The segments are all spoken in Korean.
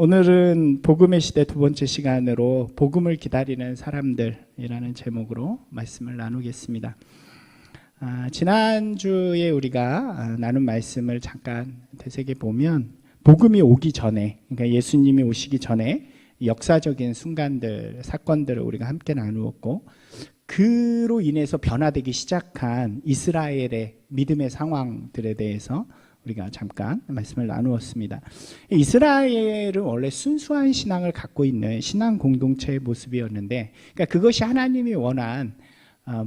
오늘은 복음의 시대 두 번째 시간으로 복음을 기다리는 사람들이라는 제목으로 말씀을 나누겠습니다. 지난주에 우리가 나눈 말씀을 잠깐 되새겨 보면 복음이 오기 전에, 그러니까 예수님이 오시기 전에 역사적인 순간들, 사건들을 우리가 함께 나누었고, 그로 인해서 변화되기 시작한 이스라엘의 믿음의 상황들에 대해서 우리가 잠깐 말씀을 나누었습니다. 이스라엘은 원래 순수한 신앙을 갖고 있는 신앙 공동체의 모습이었는데, 그러니까 그것이 하나님이 원한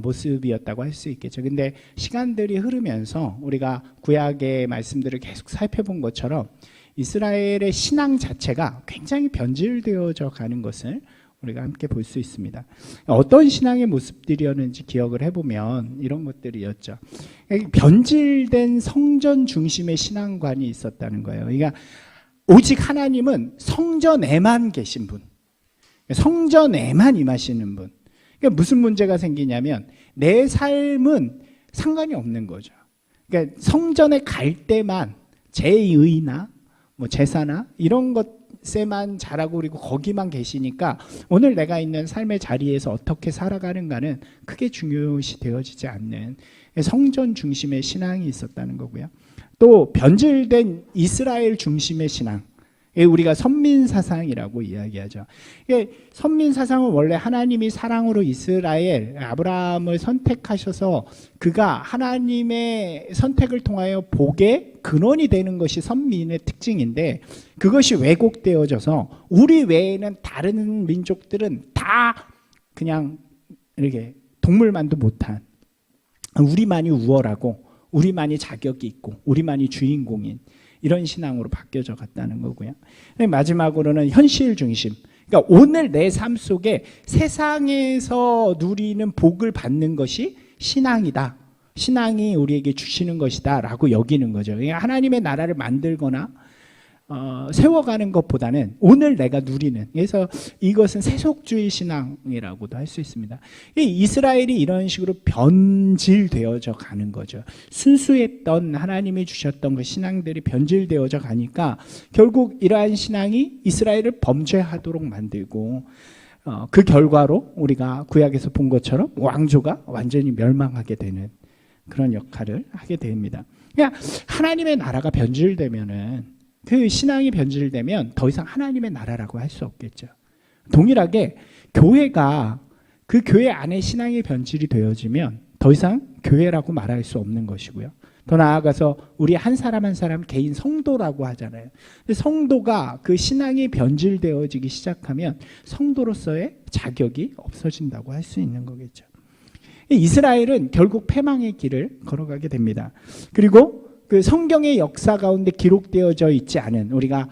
모습이었다고 할 수 있겠죠. 근데 시간들이 흐르면서 우리가 구약의 말씀들을 계속 살펴본 것처럼 이스라엘의 신앙 자체가 굉장히 변질되어져 가는 것을 우리가 함께 볼 수 있습니다. 어떤 신앙의 모습들이었는지 기억을 해보면 이런 것들이었죠. 변질된 성전 중심의 신앙관이 있었다는 거예요. 그러니까 오직 하나님은 성전에만 계신 분, 성전에만 임하시는 분. 그러니까 무슨 문제가 생기냐면 내 삶은 상관이 없는 거죠. 그러니까 성전에 갈 때만 제의나 제사나 이런 것에만 잘하고 그리고 거기만 계시니까 오늘 내가 있는 삶의 자리에서 어떻게 살아가는가는 크게 중요시 되어지지 않는 성전 중심의 신앙이 있었다는 거고요. 또 변질된 이스라엘 중심의 신앙, 우리가 선민사상이라고 이야기하죠. 선민사상은 원래 하나님이 사랑으로 이스라엘, 아브라함을 선택하셔서 그가 하나님의 선택을 통하여 복의 근원이 되는 것이 선민의 특징인데, 그것이 왜곡되어져서 우리 외에는 다른 민족들은 다 그냥 이렇게 동물만도 못한, 우리만이 우월하고 우리만이 자격이 있고 우리만이 주인공인 이런 신앙으로 바뀌어져 갔다는 거고요. 마지막으로는 현실 중심. 그러니까 오늘 내 삶 속에 세상에서 누리는 복을 받는 것이 신앙이다. 신앙이 우리에게 주시는 것이다 라고 여기는 거죠. 그러니까 하나님의 나라를 만들거나 세워가는 것보다는 오늘 내가 누리는, 그래서 이것은 세속주의 신앙이라고도 할 수 있습니다. 이스라엘이 이런 식으로 변질되어져 가는 거죠. 순수했던 하나님이 주셨던 그 신앙들이 변질되어져 가니까 결국 이러한 신앙이 이스라엘을 범죄하도록 만들고, 그 결과로 우리가 구약에서 본 것처럼 왕조가 완전히 멸망하게 되는 그런 역할을 하게 됩니다. 그러니까 하나님의 나라가 변질되면은, 그 신앙이 변질되면 더 이상 하나님의 나라라고 할 수 없겠죠. 동일하게 교회가, 그 교회 안에 신앙이 변질이 되어지면 더 이상 교회라고 말할 수 없는 것이고요. 더 나아가서 우리 한 사람 한 사람 개인 성도라고 하잖아요. 근데 성도가 그 신앙이 변질되어지기 시작하면 성도로서의 자격이 없어진다고 할 수 있는 거겠죠. 이스라엘은 결국 패망의 길을 걸어가게 됩니다. 그리고 그 성경의 역사 가운데 기록되어져 있지 않은, 우리가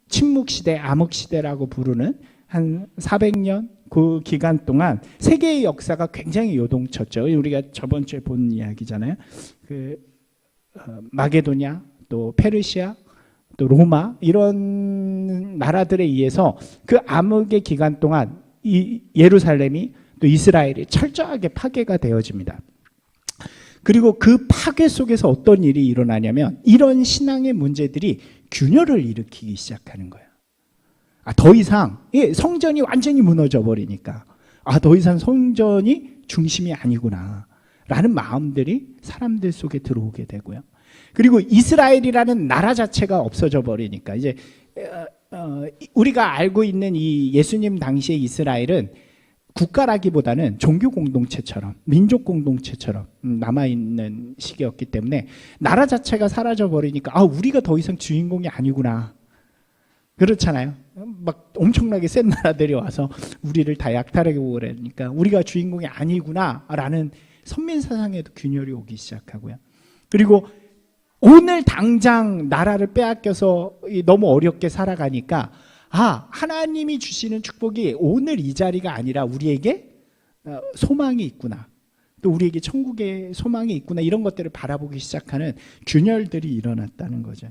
침묵시대, 암흑시대라고 부르는 한 400년 그 기간 동안 세계의 역사가 굉장히 요동쳤죠. 우리가 저번 주에 본 이야기잖아요. 마게도냐, 또 페르시아, 또 로마, 이런 나라들에 의해서 그 암흑의 기간 동안 이 예루살렘이, 또 이스라엘이 철저하게 파괴가 되어집니다. 그리고 그 파괴 속에서 어떤 일이 일어나냐면 이런 신앙의 문제들이 균열을 일으키기 시작하는 거예요. 더 이상 성전이 완전히 무너져 버리니까 더 이상 성전이 중심이 아니구나 라는 마음들이 사람들 속에 들어오게 되고요. 그리고 이스라엘이라는 나라 자체가 없어져 버리니까 이제 우리가 알고 있는 이 예수님 당시의 이스라엘은 국가라기보다는 종교 공동체처럼, 민족 공동체처럼 남아있는 시기였기 때문에 나라 자체가 사라져버리니까 우리가 더 이상 주인공이 아니구나. 그렇잖아요. 막 엄청나게 센 나라들이 와서 우리를 다 약탈하게 보고 그러니까 우리가 주인공이 아니구나 라는 선민사상에도 균열이 오기 시작하고요. 그리고 오늘 당장 나라를 빼앗겨서 너무 어렵게 살아가니까 하나님이 주시는 축복이 오늘 이 자리가 아니라 우리에게 소망이 있구나, 또 우리에게 천국의 소망이 있구나, 이런 것들을 바라보기 시작하는 균열들이 일어났다는 거죠.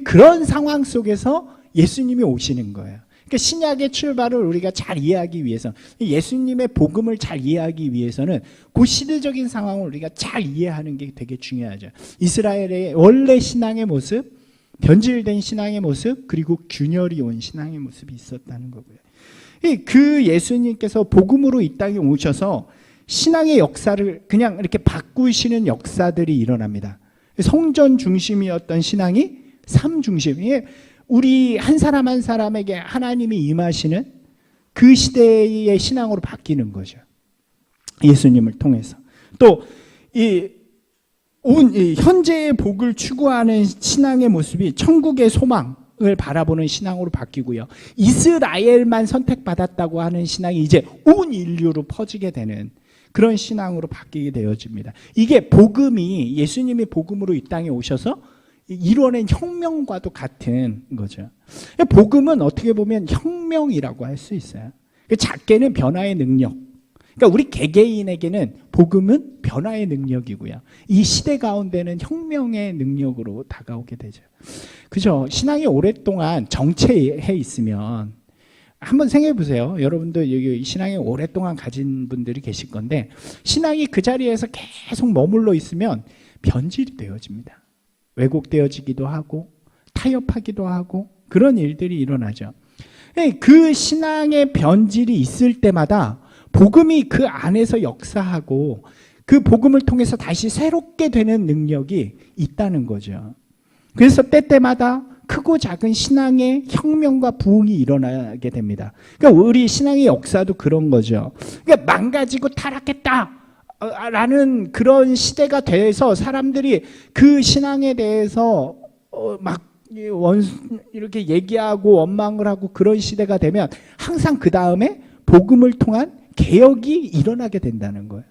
그런 상황 속에서 예수님이 오시는 거예요. 그러니까 신약의 출발을 우리가 잘 이해하기 위해서, 예수님의 복음을 잘 이해하기 위해서는 그 시대적인 상황을 우리가 잘 이해하는 게 되게 중요하죠. 이스라엘의 원래 신앙의 모습, 변질된 신앙의 모습, 그리고 균열이 온 신앙의 모습이 있었다는 거고요. 그 예수님께서 복음으로 이 땅에 오셔서 신앙의 역사를 그냥 이렇게 바꾸시는 역사들이 일어납니다. 성전 중심이었던 신앙이 삶 중심. 우리 한 사람 한 사람에게 하나님이 임하시는 그 시대의 신앙으로 바뀌는 거죠. 예수님을 통해서. 또 이 현재의 복을 추구하는 신앙의 모습이 천국의 소망을 바라보는 신앙으로 바뀌고요. 이스라엘만 선택받았다고 하는 신앙이 이제 온 인류로 퍼지게 되는 그런 신앙으로 바뀌게 되어집니다. 이게 복음이, 예수님이 복음으로 이 땅에 오셔서 이뤄낸 혁명과도 같은 거죠. 복음은 어떻게 보면 혁명이라고 할 수 있어요. 작게는 변화의 능력. 그러니까 우리 개개인에게는 복음은 변화의 능력이고요. 이 시대 가운데는 혁명의 능력으로 다가오게 되죠. 그죠? 신앙이 오랫동안 정체해 있으면 한번 생각해 보세요. 여러분도 여기 신앙이 오랫동안 가진 분들이 계실 건데, 신앙이 그 자리에서 계속 머물러 있으면 변질이 되어집니다. 왜곡되어지기도 하고 타협하기도 하고 그런 일들이 일어나죠. 그 신앙의 변질이 있을 때마다 복음이 그 안에서 역사하고 그 복음을 통해서 다시 새롭게 되는 능력이 있다는 거죠. 그래서 때때마다 크고 작은 신앙의 혁명과 부흥이 일어나게 됩니다. 그러니까 우리 신앙의 역사도 그런 거죠. 그러니까 망가지고 타락했다 라는 그런 시대가 돼서 사람들이 그 신앙에 대해서 막 이렇게 얘기하고 원망을 하고 그런 시대가 되면 항상 그 다음에 복음을 통한 개혁이 일어나게 된다는 거예요.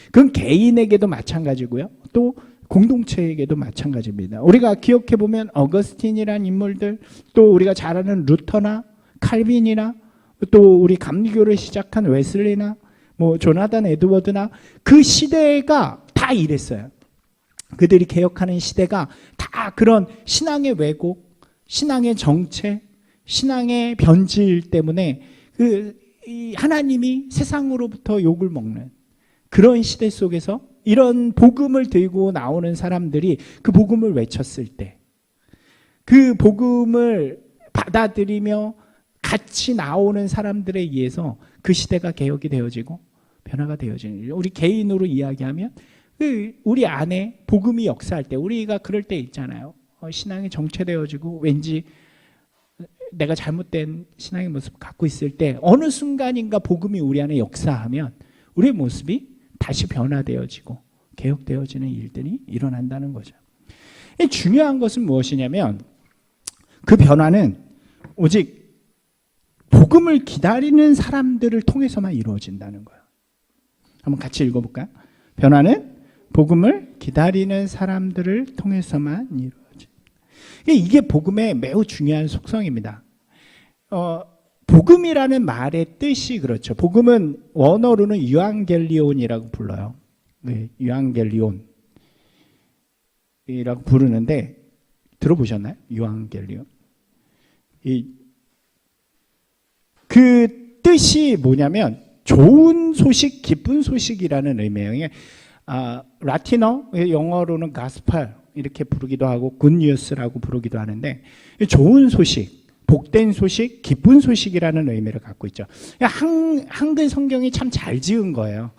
그건 개인에게도 마찬가지고요. 또 공동체에게도 마찬가지입니다. 우리가 기억해 보면 어거스틴이란 인물들, 또 우리가 잘 아는 루터나 칼빈이나 또 우리 감리교를 시작한 웨슬리나 뭐 조나단 에드워드나 그 시대가 다 이랬어요. 그들이 개혁하는 시대가 다 그런 신앙의 왜곡, 신앙의 정체, 신앙의 변질 때문에 이 하나님이 세상으로부터 욕을 먹는 그런 시대 속에서 이런 복음을 들고 나오는 사람들이 그 복음을 외쳤을 때, 그 복음을 받아들이며 같이 나오는 사람들에 의해서 그 시대가 개혁이 되어지고 변화가 되어지는, 우리 개인으로 이야기하면 우리 안에 복음이 역사할 때, 우리가 그럴 때 있잖아요. 신앙이 정체되어지고 왠지 내가 잘못된 신앙의 모습을 갖고 있을 때 어느 순간인가 복음이 우리 안에 역사하면 우리의 모습이 다시 변화되어지고 개혁되어지는 일들이 일어난다는 거죠. 중요한 것은 무엇이냐면 그 변화는 오직 복음을 기다리는 사람들을 통해서만 이루어진다는 거예요. 한번 같이 읽어볼까요? 변화는 복음을 기다리는 사람들을 통해서만 이루어진다. 이게 복음의 매우 중요한 속성입니다. 복음이라는 말의 뜻이 그렇죠. 복음은 원어로는 유앙겔리온이라고 불러요. 네, 유앙겔리온이라고 부르는데 들어보셨나요? 유앙겔리온. 그 뜻이 뭐냐면 좋은 소식, 기쁜 소식이라는 의미예요. 라틴어, 영어로는 가스펠 이렇게 부르기도 하고 굿뉴스라고 부르기도 하는데, 좋은 소식, 복된 소식, 기쁜 소식이라는 의미를 갖고 있죠. 한글 성경이 참 잘 지은 거예요.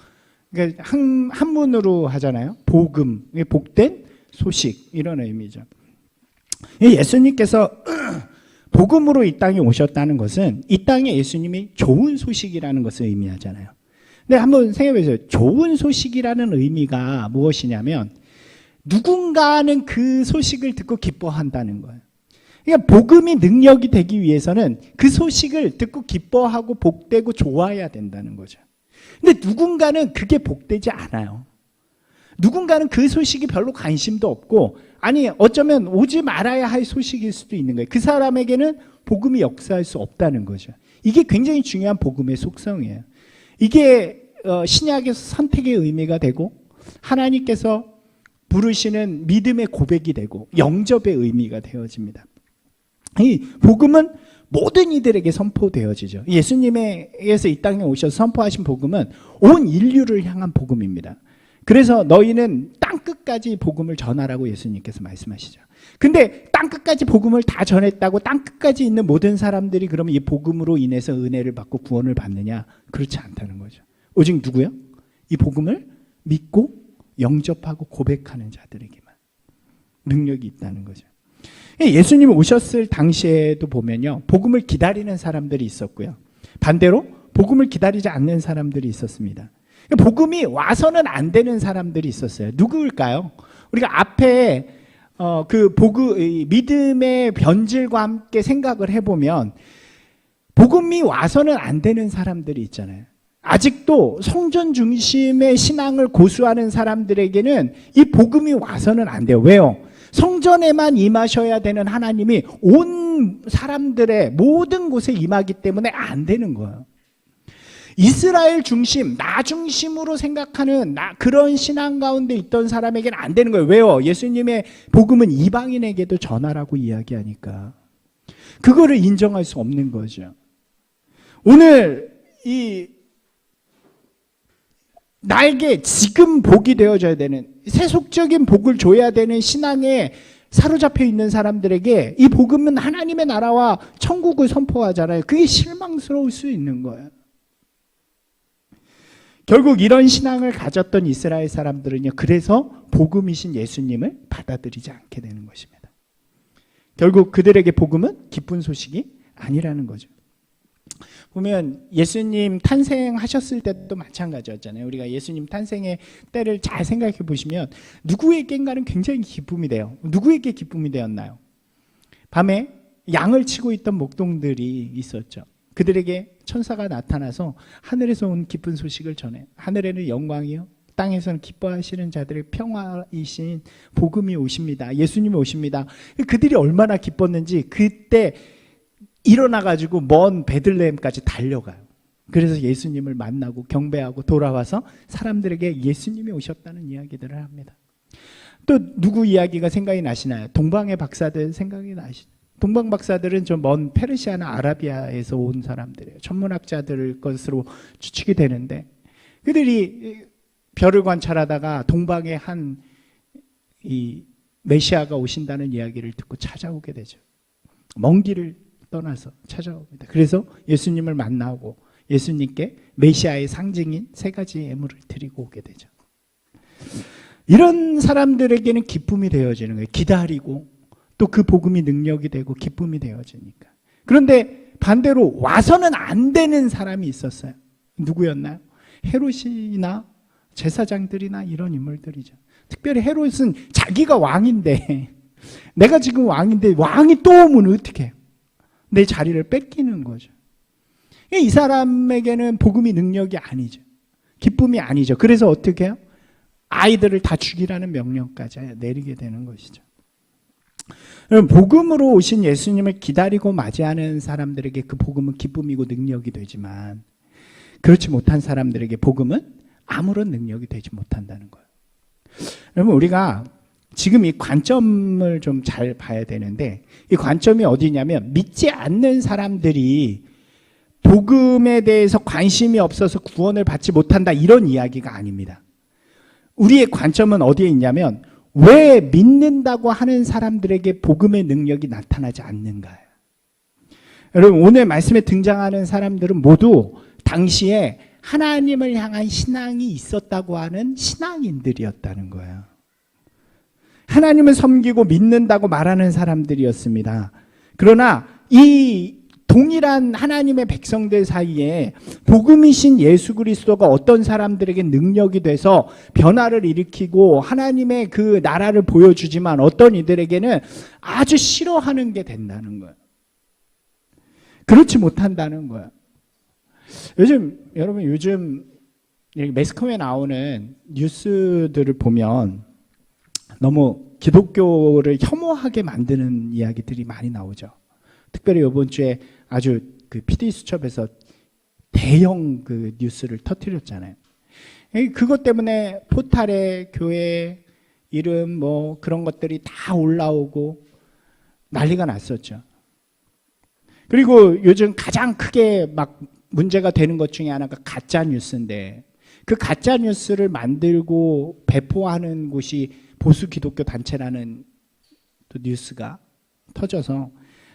그러니까 한문으로 하잖아요. 복음, 복된 소식 이런 의미죠. 예수님께서 복음으로 이 땅에 오셨다는 것은 이 땅에 예수님이 좋은 소식이라는 것을 의미하잖아요. 근데 한번 생각해 보세요. 좋은 소식이라는 의미가 무엇이냐면 누군가는 그 소식을 듣고 기뻐한다는 거예요. 그러니까 복음이 능력이 되기 위해서는 그 소식을 듣고 기뻐하고 복되고 좋아해야 된다는 거죠. 근데 누군가는 그게 복되지 않아요. 누군가는 그 소식이 별로 관심도 없고, 아니 어쩌면 오지 말아야 할 소식일 수도 있는 거예요. 그 사람에게는 복음이 역사할 수 없다는 거죠. 이게 굉장히 중요한 복음의 속성이에요. 이게 신약에서 선택의 의미가 되고 하나님께서 부르시는 믿음의 고백이 되고 영접의 의미가 되어집니다. 이 복음은 모든 이들에게 선포되어지죠. 예수님께서 이 땅에 오셔서 선포하신 복음은 온 인류를 향한 복음입니다. 그래서 너희는 땅끝까지 복음을 전하라고 예수님께서 말씀하시죠. 근데 땅끝까지 복음을 다 전했다고 땅끝까지 있는 모든 사람들이 그러면 이 복음으로 인해서 은혜를 받고 구원을 받느냐? 그렇지 않다는 거죠. 오직 누구요? 이 복음을 믿고 영접하고 고백하는 자들에게만 능력이 있다는 거죠. 예수님이 오셨을 당시에도 보면요, 복음을 기다리는 사람들이 있었고요, 반대로 복음을 기다리지 않는 사람들이 있었습니다. 복음이 와서는 안 되는 사람들이 있었어요. 누구일까요? 우리가 앞에 믿음의 변질과 함께 생각을 해보면 복음이 와서는 안 되는 사람들이 있잖아요. 아직도 성전 중심의 신앙을 고수하는 사람들에게는 이 복음이 와서는 안 돼요. 왜요? 성전에만 임하셔야 되는 하나님이 온 사람들의 모든 곳에 임하기 때문에 안 되는 거예요. 이스라엘 중심, 나 중심으로 생각하는 그런 신앙 가운데 있던 사람에게는 안 되는 거예요. 왜요? 예수님의 복음은 이방인에게도 전하라고 이야기하니까 그거를 인정할 수 없는 거죠. 오늘 나에게 지금 복이 되어져야 되는, 세속적인 복을 줘야 되는 신앙에 사로잡혀 있는 사람들에게 이 복음은 하나님의 나라와 천국을 선포하잖아요. 그게 실망스러울 수 있는 거예요. 결국 이런 신앙을 가졌던 이스라엘 사람들은요, 그래서 복음이신 예수님을 받아들이지 않게 되는 것입니다. 결국 그들에게 복음은 기쁜 소식이 아니라는 거죠. 보면 예수님 탄생하셨을 때도 마찬가지였잖아요. 우리가 예수님 탄생의 때를 잘 생각해 보시면 누구에게인가는 굉장히 기쁨이 돼요. 누구에게 기쁨이 되었나요? 밤에 양을 치고 있던 목동들이 있었죠. 그들에게 천사가 나타나서 하늘에서 온 기쁜 소식을 전해. 하늘에는 영광이요, 땅에서는 기뻐하시는 자들의 평화이신 복음이 오십니다. 예수님이 오십니다. 그들이 얼마나 기뻤는지 그때 일어나가지고 먼 베들레헴까지 달려가요. 그래서 예수님을 만나고 경배하고 돌아와서 사람들에게 예수님이 오셨다는 이야기들을 합니다. 또 누구 이야기가 생각이 나시나요? 동방의 박사들 생각이 나시나요? 동방 박사들은 좀 먼 페르시아나 아라비아에서 온 사람들이에요. 천문학자들 것으로 추측이 되는데 그들이 별을 관찰하다가 동방에 이 메시아가 오신다는 이야기를 듣고 찾아오게 되죠. 먼 길을 떠나서 찾아옵니다. 그래서 예수님을 만나고 예수님께 메시아의 상징인 3가지 예물을 드리고 오게 되죠. 이런 사람들에게는 기쁨이 되어지는 거예요. 기다리고 또 그 복음이 능력이 되고 기쁨이 되어지니까. 그런데 반대로 와서는 안 되는 사람이 있었어요. 누구였나요? 헤롯이나 제사장들이나 이런 인물들이죠. 특별히 헤롯은 자기가 왕인데 내가 지금 왕인데 왕이 또 오면 어떻게 해요? 내 자리를 뺏기는 거죠. 이 사람에게는 복음이 능력이 아니죠. 기쁨이 아니죠. 그래서 어떻게 해요? 아이들을 다 죽이라는 명령까지 내리게 되는 것이죠. 복음으로 오신 예수님을 기다리고 맞이하는 사람들에게 그 복음은 기쁨이고 능력이 되지만 그렇지 못한 사람들에게 복음은 아무런 능력이 되지 못한다는 거예요. 여러분, 우리가 지금 이 관점을 좀 잘 봐야 되는데 이 관점이 어디냐면 믿지 않는 사람들이 복음에 대해서 관심이 없어서 구원을 받지 못한다 이런 이야기가 아닙니다. 우리의 관점은 어디에 있냐면 왜 믿는다고 하는 사람들에게 복음의 능력이 나타나지 않는가요? 여러분, 오늘 말씀에 등장하는 사람들은 모두 당시에 하나님을 향한 신앙이 있었다고 하는 신앙인들이었다는 거예요. 하나님을 섬기고 믿는다고 말하는 사람들이었습니다. 그러나 이 동일한 하나님의 백성들 사이에 복음이신 예수 그리스도가 어떤 사람들에게 능력이 돼서 변화를 일으키고 하나님의 그 나라를 보여주지만 어떤 이들에게는 아주 싫어하는 게 된다는 거예요. 그렇지 못한다는 거예요. 여러분 요즘 매스컴에 나오는 뉴스들을 보면 너무 기독교를 혐오하게 만드는 이야기들이 많이 나오죠. 특별히 이번 주에 아주 그 PD수첩에서 대형 그 뉴스를 터뜨렸잖아요. 그것 때문에 포탈에 교회 이름 뭐 그런 것들이 다 올라오고 난리가 났었죠. 그리고 요즘 가장 크게 막 문제가 되는 것 중에 하나가 가짜 뉴스인데 그 가짜 뉴스를 만들고 배포하는 곳이 보수 기독교 단체라는 또 뉴스가 터져서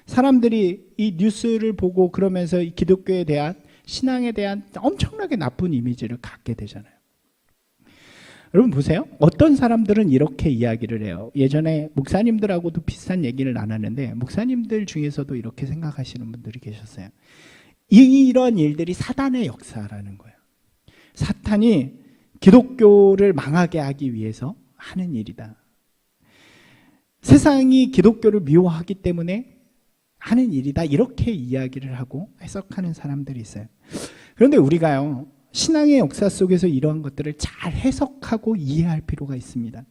사람들이 이 뉴스를 보고 그러면서 이 기독교에 대한 신앙에 대한 엄청나게 나쁜 이미지를 갖게 되잖아요. 여러분 보세요. 어떤 사람들은 이렇게 이야기를 해요. 예전에 목사님들하고도 비슷한 얘기를 나눴는데 목사님들 중에서도 이렇게 생각하시는 분들이 계셨어요. 이런 일들이 사단의 역사라는 거예요. 사탄이 기독교를 망하게 하기 위해서 하는 일이다. 세상이 기독교를 미워하기 때문에 하는 일이다. 이렇게 이야기를 하고 해석하는 사람들이 있어요. 그런데 우리가요, 신앙의 역사 속에서 이러한 것들을 잘 해석하고 이해할 필요가 있습니다.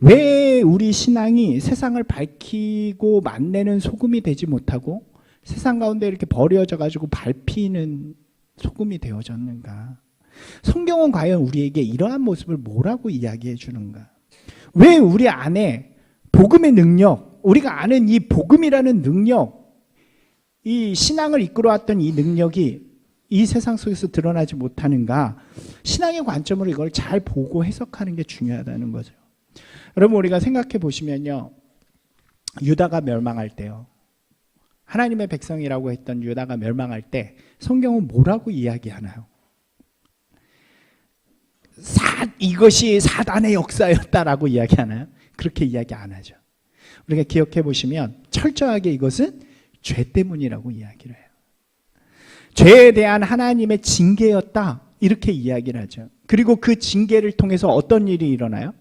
왜 우리 신앙이 세상을 밝히고 만내는 소금이 되지 못하고 세상 가운데 이렇게 버려져 가지고 밟히는 소금이 되어졌는가? 성경은 과연 우리에게 이러한 모습을 뭐라고 이야기해 주는가? 왜 우리 안에 복음의 능력, 우리가 아는 이 복음이라는 능력, 이 신앙을 이끌어왔던 이 능력이 이 세상 속에서 드러나지 못하는가? 신앙의 관점으로 이걸 잘 보고 해석하는 게 중요하다는 거죠. 여러분 우리가 생각해 보시면요, 유다가 멸망할 때요, 하나님의 백성이라고 했던 유다가 멸망할 때 성경은 뭐라고 이야기하나요? 이것이 사단의 역사였다라고 이야기하나요? 그렇게 이야기 안 하죠. 우리가 기억해 보시면 철저하게 이것은 죄 때문이라고 이야기를 해요. 죄에 대한 하나님의 징계였다, 이렇게 이야기를 하죠. 그리고 그 징계를 통해서 어떤 일이 일어나요?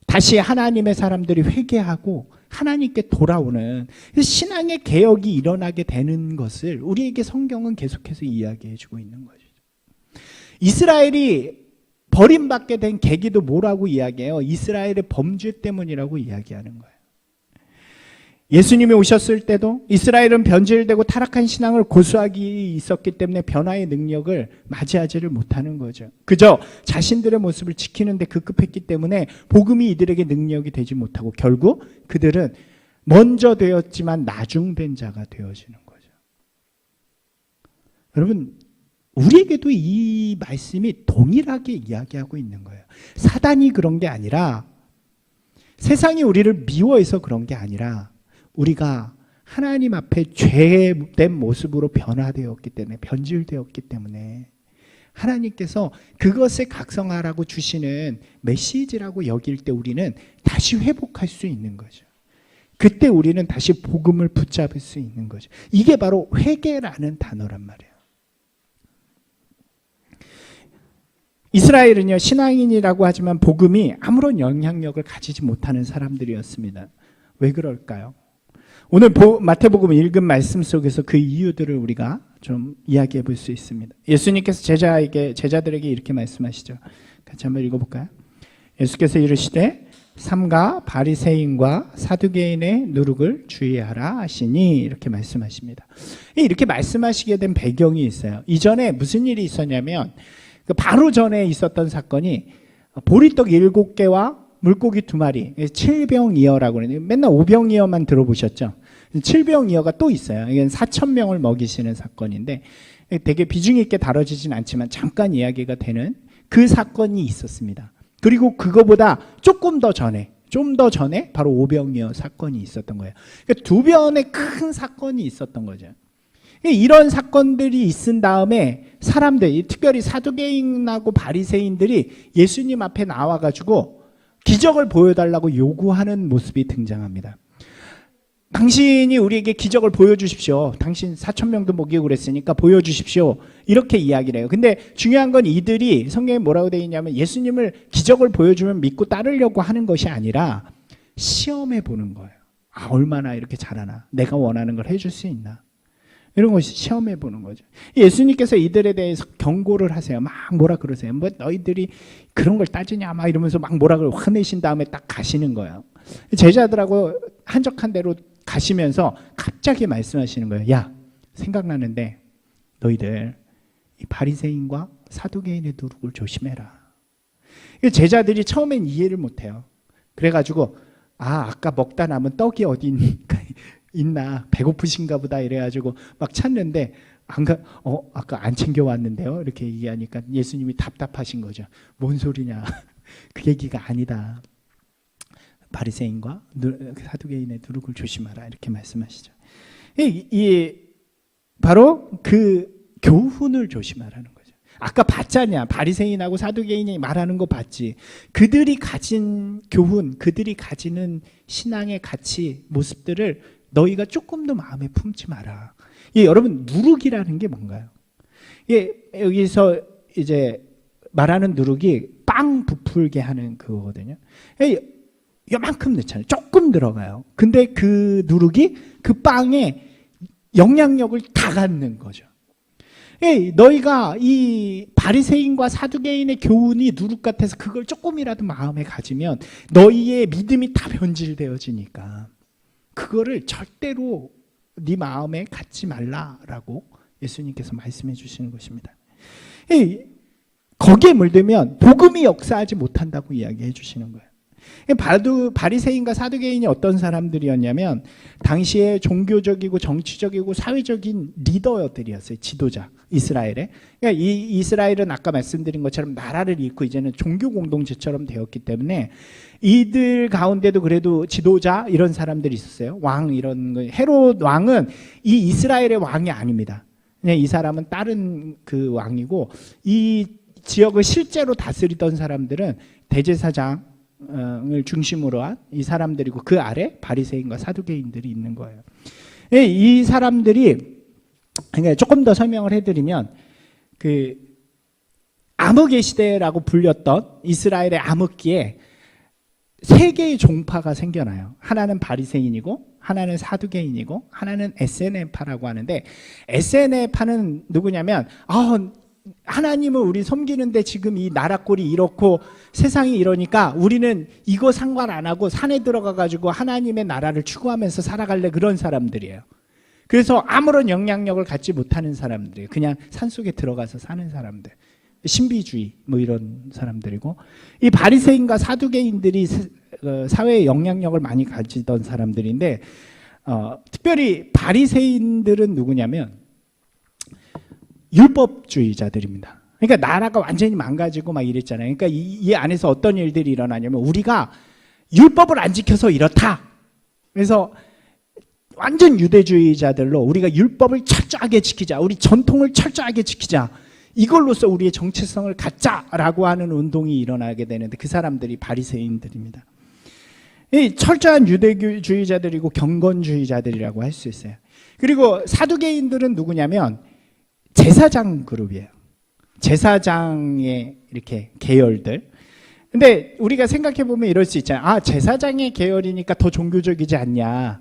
다시 하나님의 사람들이 회개하고 하나님께 돌아오는 신앙의 개혁이 일어나게 되는 것을 우리에게 성경은 계속해서 이야기해 주고 있는 거죠. 이스라엘이 버림받게 된 계기도 뭐라고 이야기해요? 이스라엘의 범죄 때문이라고 이야기하는 거예요. 예수님이 오셨을 때도 이스라엘은 변질되고 타락한 신앙을 고수하기 있었기 때문에 변화의 능력을 맞이하지를 못하는 거죠. 그저 자신들의 모습을 지키는데 급급했기 때문에 복음이 이들에게 능력이 되지 못하고 결국 그들은 먼저 되었지만 나중된 자가 되어지는 거죠. 여러분 우리에게도 이 말씀이 동일하게 이야기하고 있는 거예요. 사단이 그런 게 아니라, 세상이 우리를 미워해서 그런 게 아니라, 우리가 하나님 앞에 죄된 모습으로 변화되었기 때문에, 변질되었기 때문에 하나님께서 그것을 각성하라고 주시는 메시지라고 여길 때 우리는 다시 회복할 수 있는 거죠. 그때 우리는 다시 복음을 붙잡을 수 있는 거죠. 이게 바로 회개라는 단어란 말이에요. 이스라엘은요, 신앙인이라고 하지만 복음이 아무런 영향력을 가지지 못하는 사람들이었습니다. 왜 그럴까요? 오늘 마태복음 읽은 말씀 속에서 그 이유들을 우리가 좀 이야기해 볼 수 있습니다. 예수님께서 제자들에게 이렇게 말씀하시죠. 같이 한번 읽어볼까요? 예수께서 이르시되 삼가 바리새인과 사두개인의 누룩을 주의하라 하시니, 이렇게 말씀하십니다. 이렇게 말씀하시게 된 배경이 있어요. 이전에 무슨 일이 있었냐면, 바로 전에 있었던 사건이 보리떡 7개와 물고기 2마리, 7병이어라고 그러는데 맨날 5병이어만 들어보셨죠? 7병이어가 또 있어요. 이건 4,000명을 먹이시는 사건인데 되게 비중 있게 다뤄지진 않지만 잠깐 이야기가 되는 그 사건이 있었습니다. 그리고 그거보다 조금 더 전에, 좀 더 전에 바로 5병이어 사건이 있었던 거예요. 그러니까 2변의 큰 사건이 있었던 거죠. 이런 사건들이 있은 다음에 사람들, 특별히 사두개인하고 바리새인들이 예수님 앞에 나와가지고 기적을 보여달라고 요구하는 모습이 등장합니다. 당신이 우리에게 기적을 보여주십시오. 당신 4,000명도 먹이고 그랬으니까 보여주십시오. 이렇게 이야기를 해요. 근데 중요한 건 이들이 성경에 뭐라고 되어 있냐면, 예수님을 기적을 보여주면 믿고 따르려고 하는 것이 아니라 시험해 보는 거예요. 얼마나 이렇게 잘하나, 내가 원하는 걸 해줄 수 있나, 이런 것이 시험해 보는 거죠. 예수님께서 이들에 대해서 경고를 하세요. 막 뭐라 그러세요. 뭐 너희들이 그런 걸 따지냐 막 이러면서 막 뭐라 그러고 화내신 다음에 딱 가시는 거예요. 제자들하고 한적한 데로 가시면서 갑자기 말씀하시는 거예요. 야, 생각나는데 너희들 이 바리새인과 사두개인의 누룩을 조심해라. 제자들이 처음엔 이해를 못해요. 그래가지고 아까 먹다 남은 떡이 어디 있나, 배고프신가 보다 이래가지고 막 찾는데 아까 안 챙겨왔는데요. 이렇게 얘기하니까 예수님이 답답하신 거죠. 뭔 소리냐. 그 얘기가 아니다. 바리새인과 사두개인의 누룩을 조심하라. 이렇게 말씀하시죠. 바로 그 교훈을 조심하라는 거죠. 아까 봤잖냐. 바리새인하고 사두개인이 말하는 거 봤지. 그들이 가진 교훈, 그들이 가지는 신앙의 가치, 모습들을 너희가 조금 더 마음에 품지 마라. 여러분, 누룩이라는 게 뭔가요? 여기서 이제 말하는 누룩이 빵 부풀게 하는 그거거든요. 요만큼 넣잖아요. 조금 들어가요. 근데 그 누룩이 그 빵에 영향력을 다 갖는 거죠. 너희가 이 바리새인과 사두개인의 교훈이 누룩 같아서 그걸 조금이라도 마음에 가지면 너희의 믿음이 다 변질되어지니까 그거를 절대로 네 마음에 갖지 말라라고 예수님께서 말씀해 주시는 것입니다. 거기에 물들면 복음이 역사하지 못한다고 이야기해 주시는 거예요. 바리새인과 사두개인이 어떤 사람들이었냐면 당시에 종교적이고 정치적이고 사회적인 리더들이었어요. 지도자, 이스라엘에. 그러니까 이 이스라엘은 아까 말씀드린 것처럼 나라를 잃고 이제는 종교 공동체처럼 되었기 때문에 이들 가운데도 그래도 지도자 이런 사람들이 있었어요. 왕 이런 거. 헤롯 왕은 이 이스라엘의 왕이 아닙니다. 그냥 이 사람은 다른 그 왕이고 이 지역을 실제로 다스리던 사람들은 대제사장 을 중심으로 한 이 사람들이고 그 아래 바리새인과 사두개인들이 있는 거예요. 이 사람들이 그러니까 조금 더 설명을 해드리면 그 암흑의 시대라고 불렸던 이스라엘의 암흑기에 세 개의 종파가 생겨나요. 하나는 바리새인이고 하나는 사두개인이고 하나는 에세네파라고 하는데 에세네파는 누구냐면 하나님을 우리 섬기는데 지금 이 나라 꼴이 이렇고 세상이 이러니까 우리는 이거 상관 안 하고 산에 들어가 가지고 하나님의 나라를 추구하면서 살아갈래 그런 사람들이에요. 그래서 아무런 영향력을 갖지 못하는 사람들이에요. 그냥 산속에 들어가서 사는 사람들. 신비주의 뭐 이런 사람들이고 이 바리새인과 사두개인들이 사회에 영향력을 많이 가지던 사람들인데 특별히 바리새인들은 누구냐면 율법주의자들입니다. 그러니까 나라가 완전히 망가지고 막 이랬잖아요. 그러니까 이 안에서 어떤 일들이 일어나냐면 우리가 율법을 안 지켜서 이렇다. 그래서 완전 유대주의자들로 우리가 율법을 철저하게 지키자. 우리 전통을 철저하게 지키자. 이걸로써 우리의 정체성을 갖자라고 하는 운동이 일어나게 되는데 그 사람들이 바리새인들입니다. 이 철저한 유대주의자들이고 경건주의자들이라고 할 수 있어요. 그리고 사두개인들은 누구냐면 제사장 그룹이에요. 제사장의 이렇게 계열들. 근데 우리가 생각해 보면 이럴 수 있잖아요. 제사장의 계열이니까 더 종교적이지 않냐.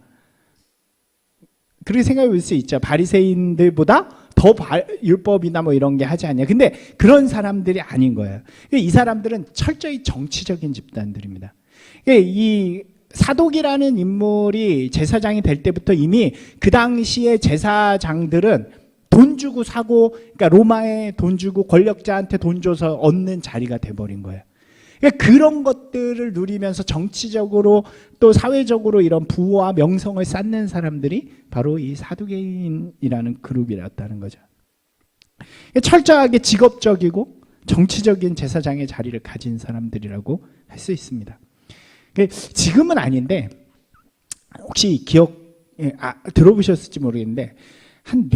그렇게 생각해 볼 수 있죠. 바리새인들보다 더 율법이나 뭐 이런 게 하지 않냐. 근데 그런 사람들이 아닌 거예요. 이 사람들은 철저히 정치적인 집단들입니다. 이 사독이라는 인물이 제사장이 될 때부터 이미 그 당시에 제사장들은 돈 주고 사고, 그러니까 로마에 돈 주고 권력자한테 돈 줘서 얻는 자리가 돼버린 거예요. 그러니까 그런 것들을 누리면서 정치적으로 또 사회적으로 이런 부와 명성을 쌓는 사람들이 바로 이 사두개인이라는 그룹이었다는 거죠. 철저하게 직업적이고 정치적인 제사장의 자리를 가진 사람들이라고 할 수 있습니다. 지금은 아닌데 혹시 들어보셨을지 모르겠는데 한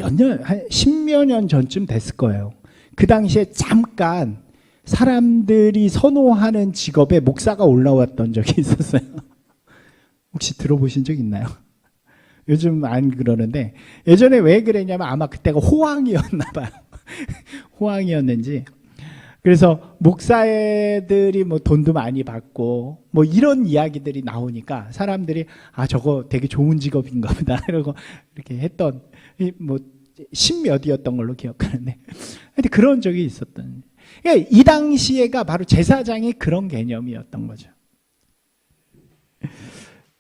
십몇 년 전쯤 됐을 거예요. 그 당시에 잠깐 사람들이 선호하는 직업에 목사가 올라왔던 적이 있었어요. 혹시 들어보신 적 있나요? 요즘 안 그러는데 예전에 왜 그랬냐면 아마 그때가 호황이었나 봐요. 호황이었는지. 그래서 목사들이 뭐 돈도 많이 받고 뭐 이런 이야기들이 나오니까 사람들이 저거 되게 좋은 직업인가 보다 이러고 이렇게 했던 뭐 십몇이었던 걸로 기억하는데 하여튼 그런 적이 있었던. 그러니까 이 당시에가 바로 제사장이 그런 개념이었던 거죠.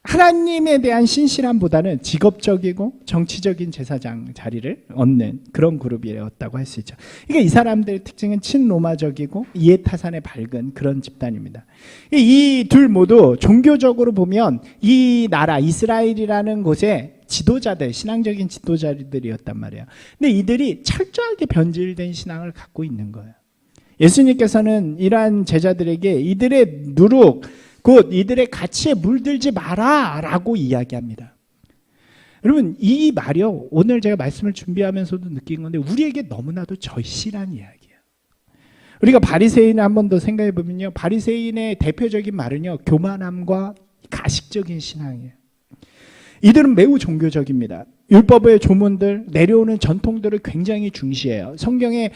하나님에 대한 신실함보다는 직업적이고 정치적인 제사장 자리를 얻는 그런 그룹이었다고 할 수 있죠. 그러니까 이 사람들의 특징은 친로마적이고 이해타산에 밝은 그런 집단입니다. 이 둘 모두 종교적으로 보면 이 나라 이스라엘이라는 곳에 지도자들, 신앙적인 지도자들이었단 말이에요. 근데 이들이 철저하게 변질된 신앙을 갖고 있는 거예요. 예수님께서는 이러한 제자들에게 이들의 누룩, 곧 이들의 가치에 물들지 마라 라고 이야기합니다. 여러분, 이 말이요, 오늘 제가 말씀을 준비하면서도 느낀 건데 우리에게 너무나도 절실한 이야기예요. 우리가 바리새인을 한 번 더 생각해 보면요, 바리새인의 대표적인 말은요, 교만함과 가식적인 신앙이에요. 이들은 매우 종교적입니다. 율법의 조문들, 내려오는 전통들을 굉장히 중시해요. 성경에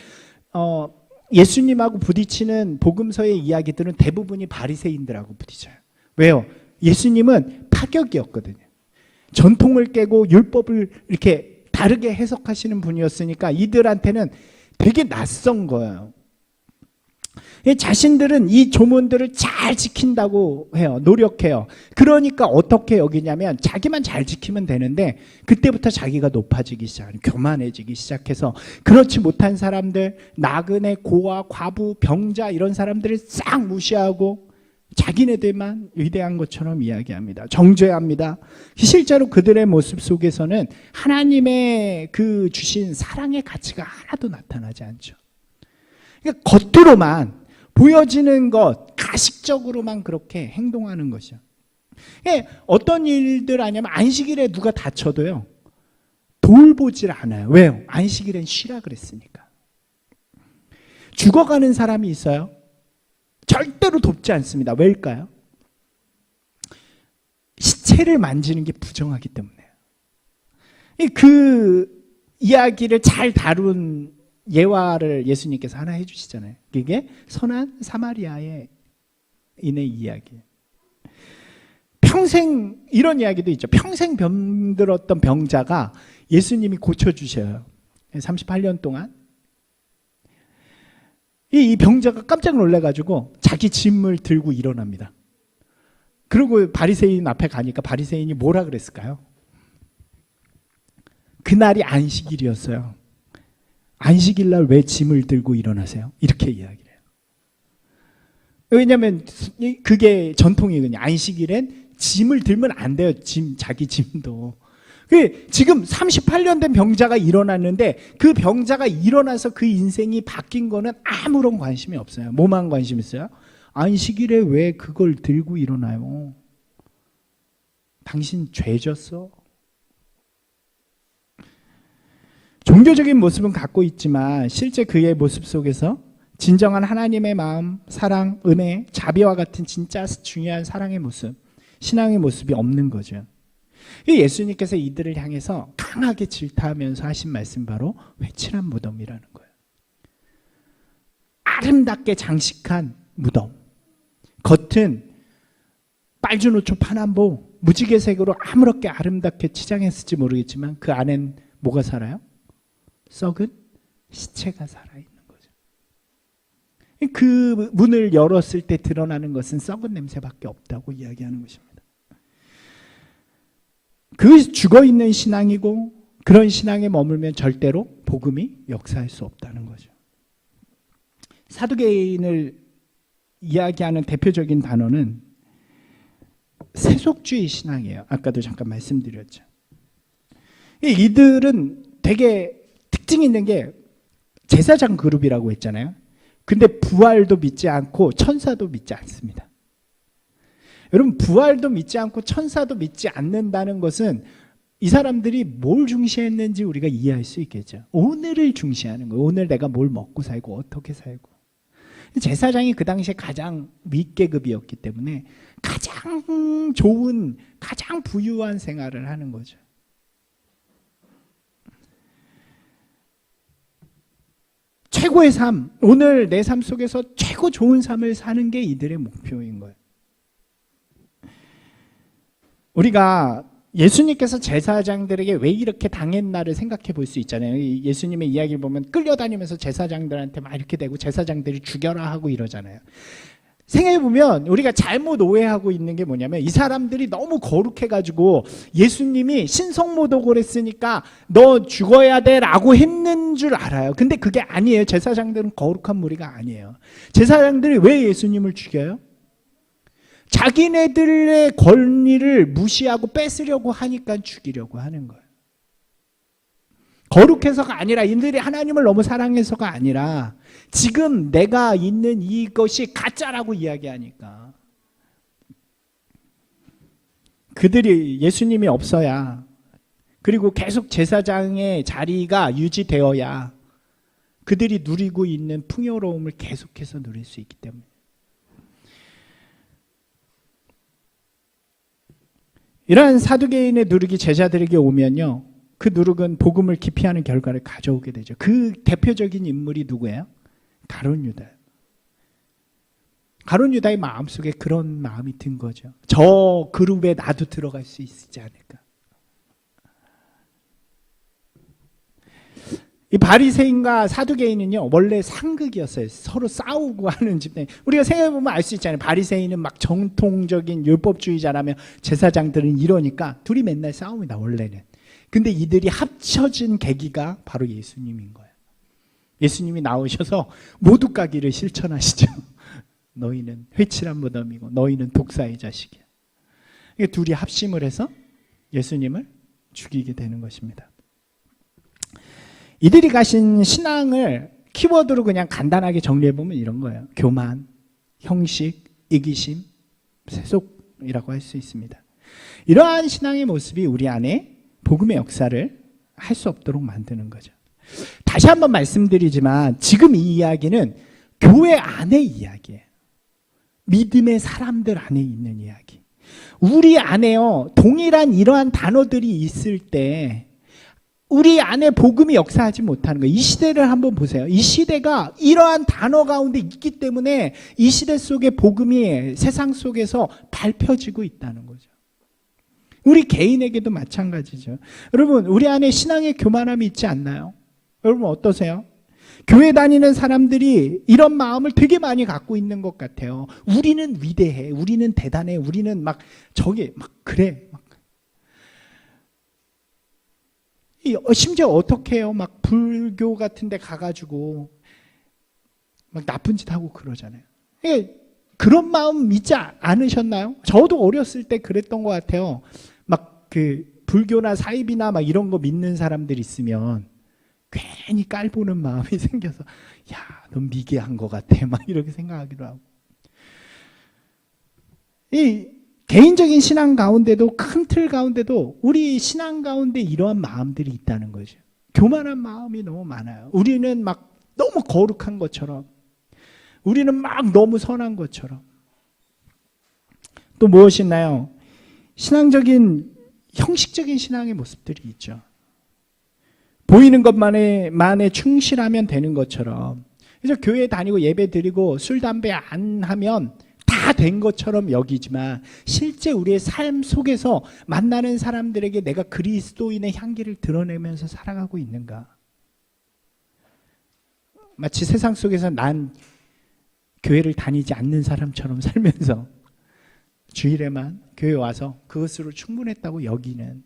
예수님하고 부딪히는 복음서의 이야기들은 대부분이 바리새인들하고 부딪혀요. 왜요? 예수님은 파격이었거든요. 전통을 깨고 율법을 이렇게 다르게 해석하시는 분이었으니까 이들한테는 되게 낯선 거예요. 자신들은 이 조문들을 잘 지킨다고 해요. 노력해요. 그러니까 어떻게 여기냐면 자기만 잘 지키면 되는데 그때부터 자기가 높아지기 시작해요. 교만해지기 시작해서 그렇지 못한 사람들, 나그네, 고아, 과부, 병자 이런 사람들을 싹 무시하고 자기네들만 위대한 것처럼 이야기합니다. 정죄합니다. 실제로 그들의 모습 속에서는 하나님의 그 주신 사랑의 가치가 하나도 나타나지 않죠. 그러니까 겉으로만 보여지는 것, 가식적으로만 그렇게 행동하는 것이요. 어떤 일들 하냐면 안식일에 누가 다쳐도요, 돌보질 않아요. 왜요? 안식일엔 쉬라 그랬으니까. 죽어가는 사람이 있어요. 절대로 돕지 않습니다. 왜일까요? 시체를 만지는 게 부정하기 때문에요. 그 이야기를 잘 다룬 예화를 예수님께서 하나 해주시잖아요. 그게 선한 사마리아의 인의 이야기예요. 평생 이런 이야기도 있죠. 평생 병들었던 병자가 예수님이 고쳐주셔요. 38년 동안 이 병자가 깜짝 놀라가지고 자기 짐을 들고 일어납니다. 그리고 바리새인 앞에 가니까 바리새인이 뭐라 그랬을까요? 그날이 안식일이었어요. 안식일날 왜 짐을 들고 일어나세요? 이렇게 이야기를 해요. 왜냐하면 그게 전통이거든요. 안식일엔 짐을 들면 안 돼요. 자기 짐도. 지금 38년 된 병자가 일어났는데 그 병자가 일어나서 그 인생이 바뀐 거는 아무런 관심이 없어요. 뭐만 관심 있어요? 안식일에 왜 그걸 들고 일어나요? 당신 죄 졌어? 종교적인 모습은 갖고 있지만 실제 그의 모습 속에서 진정한 하나님의 마음, 사랑, 은혜, 자비와 같은 진짜 중요한 사랑의 모습, 신앙의 모습이 없는 거죠. 예수님께서 이들을 향해서 강하게 질타하면서 하신 말씀 바로 회칠한 무덤이라는 거예요. 아름답게 장식한 무덤. 겉은 빨주노초 파남보 무지개색으로 아무렇게 아름답게 치장했을지 모르겠지만 그 안엔 뭐가 살아요? 썩은 시체가 살아있는 거죠. 그 문을 열었을 때 드러나는 것은 썩은 냄새밖에 없다고 이야기하는 것입니다. 그 죽어있는 신앙이고 그런 신앙에 머물면 절대로 복음이 역사할 수 없다는 거죠. 사두개인을 이야기하는 대표적인 단어는 세속주의 신앙이에요. 아까도 잠깐 말씀드렸죠. 이들은 되게 특징이 있는 게 제사장 그룹이라고 했잖아요. 근데 부활도 믿지 않고 천사도 믿지 않습니다. 여러분, 부활도 믿지 않고 천사도 믿지 않는다는 것은 이 사람들이 뭘 중시했는지 우리가 이해할 수 있겠죠. 오늘을 중시하는 거예요. 오늘 내가 뭘 먹고 살고 어떻게 살고. 제사장이 그 당시에 가장 윗계급이었기 때문에 가장 좋은, 가장 부유한 생활을 하는 거죠. 최고의 삶, 오늘 내 삶 속에서 최고 좋은 삶을 사는 게 이들의 목표인 거예요. 우리가 예수님께서 제사장들에게 왜 이렇게 당했나를 생각해 볼 수 있잖아요. 예수님의 이야기를 보면 끌려다니면서 제사장들한테 막 이렇게 대고 제사장들이 죽여라 하고 이러잖아요. 생각해 보면 우리가 잘못 오해하고 있는 게 뭐냐면 이 사람들이 너무 거룩해가지고 예수님이 신성모독을 했으니까 너 죽어야 돼 라고 했는 줄 알아요. 근데 그게 아니에요. 제사장들은 거룩한 무리가 아니에요. 제사장들이 왜 예수님을 죽여요? 자기네들의 권리를 무시하고 뺏으려고 하니까 죽이려고 하는 거예요. 거룩해서가 아니라, 이들이 하나님을 너무 사랑해서가 아니라 지금 내가 있는 이것이 가짜라고 이야기하니까. 그들이 예수님이 없어야, 그리고 계속 제사장의 자리가 유지되어야 그들이 누리고 있는 풍요로움을 계속해서 누릴 수 있기 때문에. 이러한 사두개인의 누룩이 제자들에게 오면요, 그 누룩은 복음을 기피하는 결과를 가져오게 되죠. 그 대표적인 인물이 누구예요? 가룟 유다예요. 가룟 유다의 마음속에 그런 마음이 든 거죠. 저 그룹에 나도 들어갈 수 있지 않을까. 이 바리새인과 사두개인은요, 원래 상극이었어요. 서로 싸우고 하는 집단. 우리가 생각해보면 알 수 있잖아요. 바리새인은 막 정통적인 율법주의자라면 제사장들은 이러니까 둘이 맨날 싸웁니다, 원래는. 근데 이들이 합쳐진 계기가 바로 예수님인 거예요. 예수님이 나오셔서 모두 가기를 실천하시죠. 너희는 회칠한 무덤이고 너희는 독사의 자식이야. 둘이 합심을 해서 예수님을 죽이게 되는 것입니다. 이들이 가신 신앙을 키워드로 그냥 간단하게 정리해보면 이런 거예요. 교만, 형식, 이기심, 세속이라고 할 수 있습니다. 이러한 신앙의 모습이 우리 안에 복음의 역사를 할 수 없도록 만드는 거죠. 다시 한번 말씀드리지만 지금 이 이야기는 교회 안의 이야기예요. 믿음의 사람들 안에 있는 이야기. 우리 안에요, 동일한 이러한 단어들이 있을 때 우리 안에 복음이 역사하지 못하는 거예요. 이 시대를 한번 보세요. 이 시대가 이러한 단어 가운데 있기 때문에 이 시대 속에 복음이 세상 속에서 밟혀지고 있다는 거죠. 우리 개인에게도 마찬가지죠. 여러분, 우리 안에 신앙의 교만함이 있지 않나요? 여러분 어떠세요? 교회 다니는 사람들이 이런 마음을 되게 많이 갖고 있는 것 같아요. 우리는 위대해, 우리는 대단해, 우리는 막 저기 막 그래. 심지어 어떻게 해요? 막 불교 같은 데 가가지고 막 나쁜 짓 하고 그러잖아요. 그런 마음 믿지 않으셨나요? 저도 어렸을 때 그랬던 것 같아요. 막 그 불교나 사이비나 막 이런 거 믿는 사람들 있으면 괜히 깔보는 마음이 생겨서, 야, 넌 미개한 것 같아, 막 이렇게 생각하기도 하고. 이 개인적인 신앙 가운데도, 큰 틀 가운데도 우리 신앙 가운데 이러한 마음들이 있다는 거죠. 교만한 마음이 너무 많아요. 우리는 막 너무 거룩한 것처럼, 우리는 막 너무 선한 것처럼. 또 무엇이 있나요? 신앙적인, 형식적인 신앙의 모습들이 있죠. 보이는 것만에 충실하면 되는 것처럼, 그래서 교회 다니고 예배 드리고 술 담배 안 하면 다 된 것처럼 여기지만 실제 우리의 삶 속에서 만나는 사람들에게 내가 그리스도인의 향기를 드러내면서 살아가고 있는가? 마치 세상 속에서 난 교회를 다니지 않는 사람처럼 살면서 주일에만 교회 와서 그것으로 충분했다고 여기는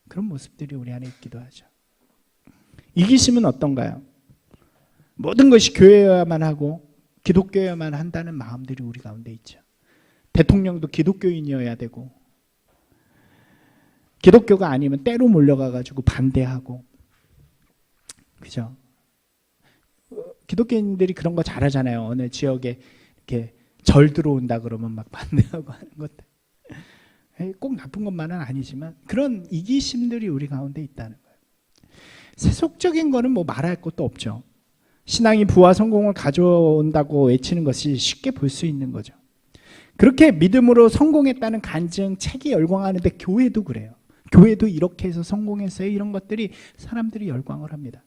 그런 모습들이 우리 안에 있기도 하죠. 이기심은 어떤가요? 모든 것이 교회여야만 하고 기독교여야만 한다는 마음들이 우리 가운데 있죠. 대통령도 기독교인이어야 되고, 기독교가 아니면 때로 몰려가가지고 반대하고, 그죠? 기독교인들이 그런 거 잘하잖아요. 어느 지역에 이렇게 절 들어온다 그러면 막 반대하고 하는 것들. 꼭 나쁜 것만은 아니지만 그런 이기심들이 우리 가운데 있다는 거예요. 세속적인 거는 뭐 말할 것도 없죠. 신앙이 부와 성공을 가져온다고 외치는 것이 쉽게 볼 수 있는 거죠. 그렇게 믿음으로 성공했다는 간증, 책이 열광하는데 교회도 그래요. 교회도 이렇게 해서 성공했어요. 이런 것들이 사람들이 열광을 합니다.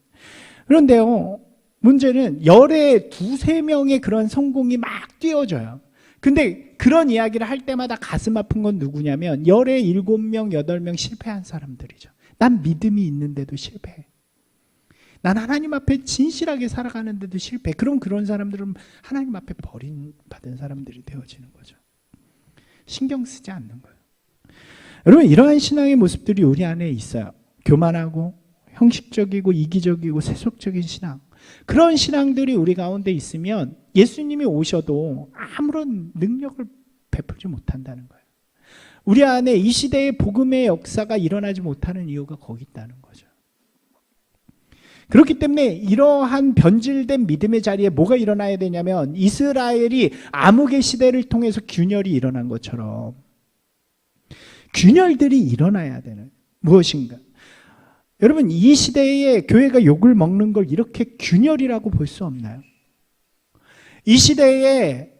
그런데요, 문제는 열에 두세 명의 그런 성공이 막 띄워져요. 근데 그런 이야기를 할 때마다 가슴 아픈 건 누구냐면 열에 7명, 8명 실패한 사람들이죠. 난 믿음이 있는데도 실패해. 난 하나님 앞에 진실하게 살아가는데도 실패. 그럼 그런 사람들은 하나님 앞에 버림받은 사람들이 되어지는 거죠. 신경 쓰지 않는 거예요. 여러분, 이러한 신앙의 모습들이 우리 안에 있어요. 교만하고 형식적이고 이기적이고 세속적인 신앙. 그런 신앙들이 우리 가운데 있으면 예수님이 오셔도 아무런 능력을 베풀지 못한다는 거예요. 우리 안에 이 시대의 복음의 역사가 일어나지 못하는 이유가 거기 있다는 거죠. 그렇기 때문에 이러한 변질된 믿음의 자리에 뭐가 일어나야 되냐면 이스라엘이 암흑의 시대를 통해서 균열이 일어난 것처럼 균열들이 일어나야 되는 무엇인가. 여러분, 이 시대에 교회가 욕을 먹는 걸 이렇게 균열이라고 볼 수 없나요? 이 시대에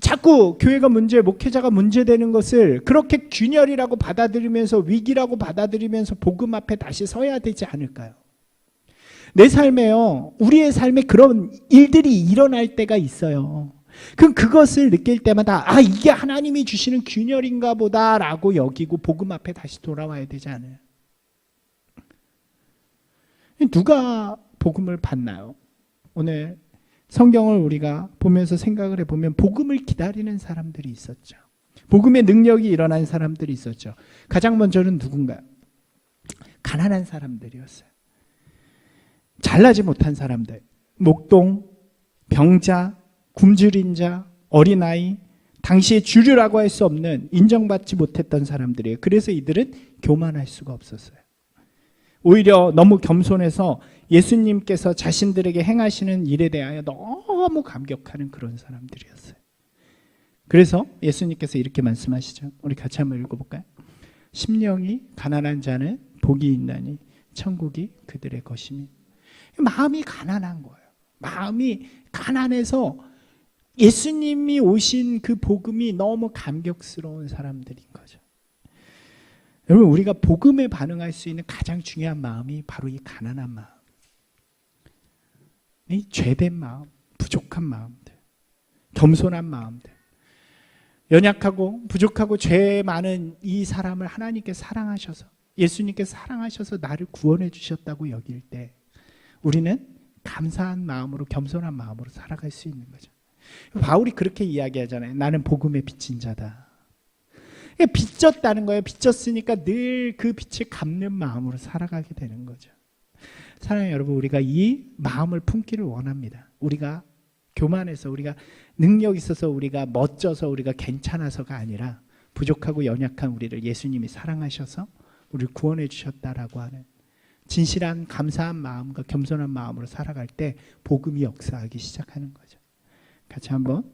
자꾸 교회가 문제, 목회자가 문제되는 것을 그렇게 균열이라고 받아들이면서 위기라고 받아들이면서 복음 앞에 다시 서야 되지 않을까요? 내 삶에요, 우리의 삶에 그런 일들이 일어날 때가 있어요. 그럼 그것을 느낄 때마다 이게 하나님이 주시는 균열인가 보다라고 여기고 복음 앞에 다시 돌아와야 되지 않아요? 누가 복음을 받나요? 오늘 성경을 우리가 보면서 생각을 해보면 복음을 기다리는 사람들이 있었죠. 복음의 능력이 일어난 사람들이 있었죠. 가장 먼저는 누군가요? 가난한 사람들이었어요. 잘나지 못한 사람들, 목동, 병자, 굶주린 자, 어린아이, 당시의 주류라고 할 수 없는 인정받지 못했던 사람들이에요. 그래서 이들은 교만할 수가 없었어요. 오히려 너무 겸손해서 예수님께서 자신들에게 행하시는 일에 대하여 너무 감격하는 그런 사람들이었어요. 그래서 예수님께서 이렇게 말씀하시죠. 우리 같이 한번 읽어볼까요? 심령이 가난한 자는 복이 있나니 천국이 그들의 것이니. 마음이 가난한 거예요. 마음이 가난해서 예수님이 오신 그 복음이 너무 감격스러운 사람들인 거죠. 여러분, 우리가 복음에 반응할 수 있는 가장 중요한 마음이 바로 이 가난한 마음, 이 죄된 마음, 부족한 마음들, 겸손한 마음들, 연약하고 부족하고 죄 많은 이 사람을 하나님께 사랑하셔서, 예수님께 사랑하셔서 나를 구원해 주셨다고 여길 때 우리는 감사한 마음으로, 겸손한 마음으로 살아갈 수 있는 거죠. 바울이 그렇게 이야기하잖아요. 나는 복음에 빚진 자다. 빚졌다는 거예요. 빚졌으니까 늘 그 빚을 갚는 마음으로 살아가게 되는 거죠. 사랑하는 여러분, 우리가 이 마음을 품기를 원합니다. 우리가 교만해서, 우리가 능력 있어서, 우리가 멋져서, 우리가 괜찮아서가 아니라 부족하고 연약한 우리를 예수님이 사랑하셔서 우리를 구원해 주셨다라고 하는 진실한 감사한 마음과 겸손한 마음으로 살아갈 때 복음이 역사하기 시작하는 거죠. 같이 한번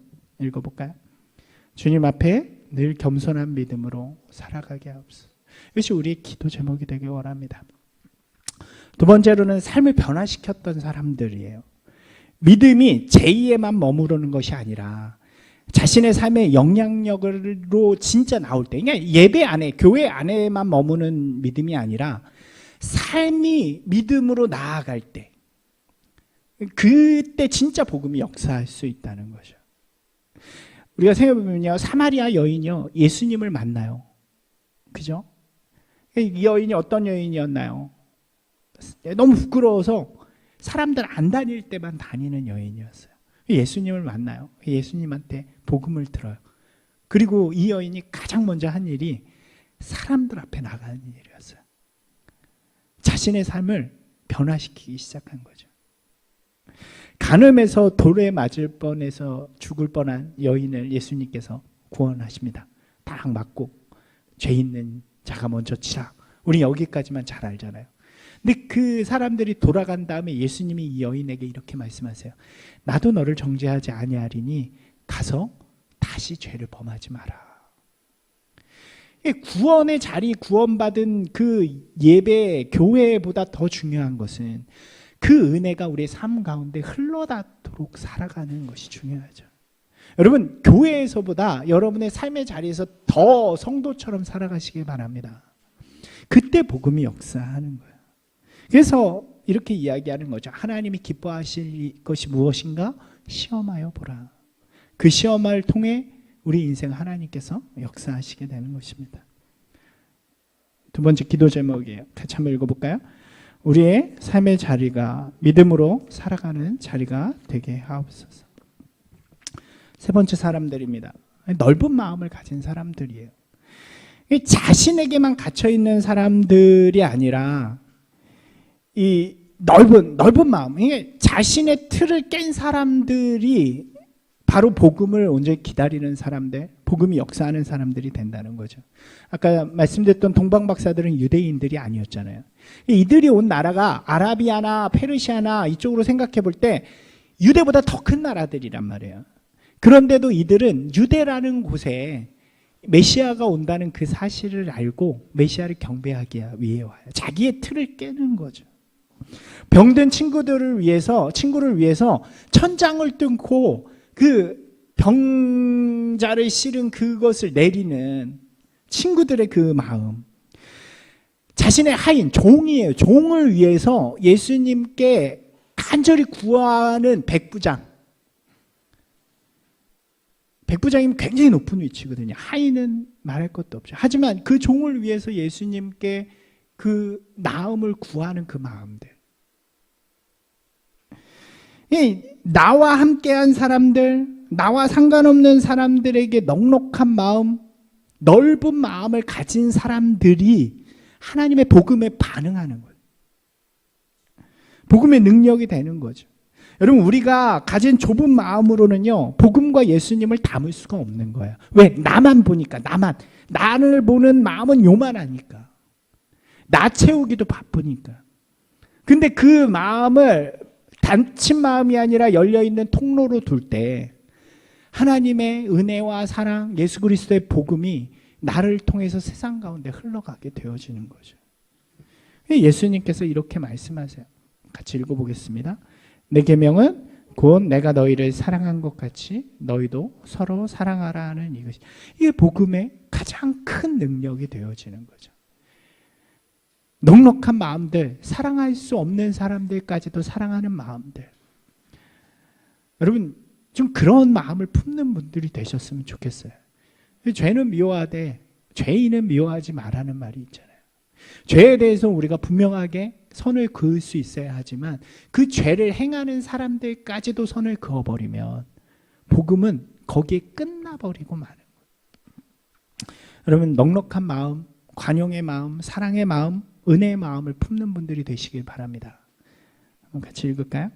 읽어볼까요? 주님 앞에 늘 겸손한 믿음으로 살아가게 하옵소서. 이것이 우리의 기도 제목이 되길 원합니다. 두 번째로는 삶을 변화시켰던 사람들이에요. 믿음이 제2에만 머무르는 것이 아니라 자신의 삶의 영향력으로 진짜 나올 때, 그러니까 예배 안에, 교회 안에만 머무는 믿음이 아니라 삶이 믿음으로 나아갈 때, 그때 진짜 복음이 역사할 수 있다는 거죠. 우리가 생각해보면요, 사마리아 여인이요, 예수님을 만나요. 그죠? 이 여인이 어떤 여인이었나요? 너무 부끄러워서 사람들 안 다닐 때만 다니는 여인이었어요. 예수님을 만나요. 예수님한테 복음을 들어요. 그리고 이 여인이 가장 먼저 한 일이 사람들 앞에 나가는 일이었어요. 자신의 삶을 변화시키기 시작한 거죠. 간음에서 돌에 맞을 뻔해서 죽을 뻔한 여인을 예수님께서 구원하십니다. 딱 맞고 죄 있는 자가 먼저 치라. 우리 여기까지만 잘 알잖아요. 근데 그 사람들이 돌아간 다음에 예수님이 이 여인에게 이렇게 말씀하세요. 나도 너를 정죄하지 아니하리니 가서 다시 죄를 범하지 마라. 구원의 자리, 구원받은 그 예배, 교회보다 더 중요한 것은 그 은혜가 우리의 삶 가운데 흘러닿도록 살아가는 것이 중요하죠. 여러분, 교회에서보다 여러분의 삶의 자리에서 더 성도처럼 살아가시길 바랍니다. 그때 복음이 역사하는 거예요. 그래서 이렇게 이야기하는 거죠. 하나님이 기뻐하실 것이 무엇인가? 시험하여 보라. 그 시험을 통해 우리 인생 하나님께서 역사하시게 되는 것입니다. 두 번째 기도 제목이에요. 같이 한번 읽어볼까요? 우리의 삶의 자리가 믿음으로 살아가는 자리가 되게 하옵소서. 세 번째 사람들입니다. 넓은 마음을 가진 사람들이에요. 자신에게만 갇혀있는 사람들이 아니라 이 넓은 마음, 이게 자신의 틀을 깬 사람들이 바로 복음을 온전히 기다리는 사람들, 복음이 역사하는 사람들이 된다는 거죠. 아까 말씀드렸던 동방박사들은 유대인들이 아니었잖아요. 이들이 온 나라가 아라비아나 페르시아나 이쪽으로 생각해 볼 때 유대보다 더 큰 나라들이란 말이에요. 그런데도 이들은 유대라는 곳에 메시아가 온다는 그 사실을 알고 메시아를 경배하기 위해 와요. 자기의 틀을 깨는 거죠. 병든 친구를 위해서 천장을 뚫고 그 병자를 실은 그것을 내리는 친구들의 그 마음, 자신의 하인, 종이에요. 종을 위해서 예수님께 간절히 구하는 백부장이면 굉장히 높은 위치거든요. 하인은 말할 것도 없죠. 하지만 그 종을 위해서 예수님께 그 나음을 구하는 그 마음들, 나와 함께한 사람들, 나와 상관없는 사람들에게 넉넉한 마음, 넓은 마음을 가진 사람들이 하나님의 복음에 반응하는 거예요. 복음의 능력이 되는 거죠. 여러분, 우리가 가진 좁은 마음으로는요, 복음과 예수님을 담을 수가 없는 거예요. 왜? 나만 보니까, 나를 보는 마음은 요만하니까, 나 채우기도 바쁘니까. 근데 그 마음을 닫힌 마음이 아니라 열려있는 통로로 둘 때 하나님의 은혜와 사랑, 예수 그리스도의 복음이 나를 통해서 세상 가운데 흘러가게 되어지는 거죠. 예수님께서 이렇게 말씀하세요. 같이 읽어보겠습니다. 내 계명은 곧 내가 너희를 사랑한 것 같이 너희도 서로 사랑하라 하는 이것이, 이게 복음의 가장 큰 능력이 되어지는 거죠. 넉넉한 마음들, 사랑할 수 없는 사람들까지도 사랑하는 마음들. 여러분, 좀 그런 마음을 품는 분들이 되셨으면 좋겠어요. 죄는 미워하되 죄인은 미워하지 말라는 말이 있잖아요. 죄에 대해서 우리가 분명하게 선을 그을 수 있어야 하지만 그 죄를 행하는 사람들까지도 선을 그어버리면 복음은 거기에 끝나버리고 마는 거예요. 여러분, 넉넉한 마음, 관용의 마음, 사랑의 마음, 은혜의 마음을 품는 분들이 되시길 바랍니다. 한번 같이 읽을까요?